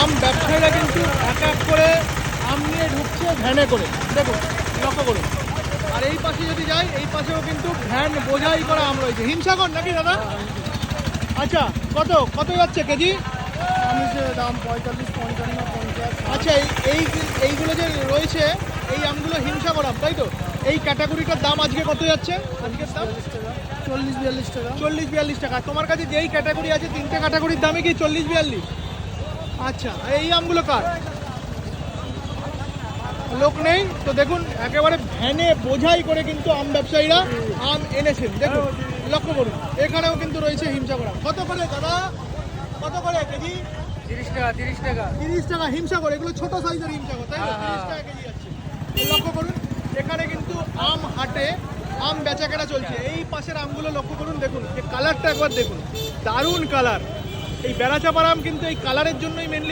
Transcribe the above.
আম ব্যবসায়ীরা কিন্তু এক এক করে আম নিয়ে ঢুকছে ভ্যানে করে, দেখুন লক্ষ্য করুন। আর এই পাশে যদি যাই, এই পাশেও কিন্তু ভ্যান বোঝাই করা আম রয়েছে। হিমসাগর নাকি দাদা? আচ্ছা, কত কত যাচ্ছে কেজি? দাম 45, 55, 50। আচ্ছা, এইগুলো যে রয়েছে, এই আমগুলো হিমসাগর আম, তাই তো? এই ক্যাটাগরিটার দাম আজকে কত যাচ্ছে? আজকের দাম 40-42 টাকা। 40-42 টাকা। তোমার কাছে যেই ক্যাটাগরি আছে, তিনটে ক্যাটাগরির দামে কি 40-42? আচ্ছা, এই আমগুলো কার? লোক নেই তো। দেখুন একেবারে ভ্যানে বোঝাই করে কিন্তু আম ব্যবসায়ীরা আম এনেছেন, দেখুন লক্ষ্য করুন। এখানেও কিন্তু রয়েছে হিমসাগর আম। কত করে দাদা, কত করে কেজি? 30 টাকা, 30 টাকা। 30 টাকা হিমসাগর। এগুলো ছোট সাইজের হিমসাগর, তাই তো? 30 টাকা কেজি যাচ্ছে। লক্ষ্য করুন, এখানে কিন্তু আম হাটে আম বেচাকেনা চলছে। এই পাশের আমগুলো লক্ষ্য করুন, দেখুন যে কালারটা একবার দেখুন, দারুণ কালার। এই বেড়াচাপার আম কিন্তু এই কালারের জন্যই মেনলি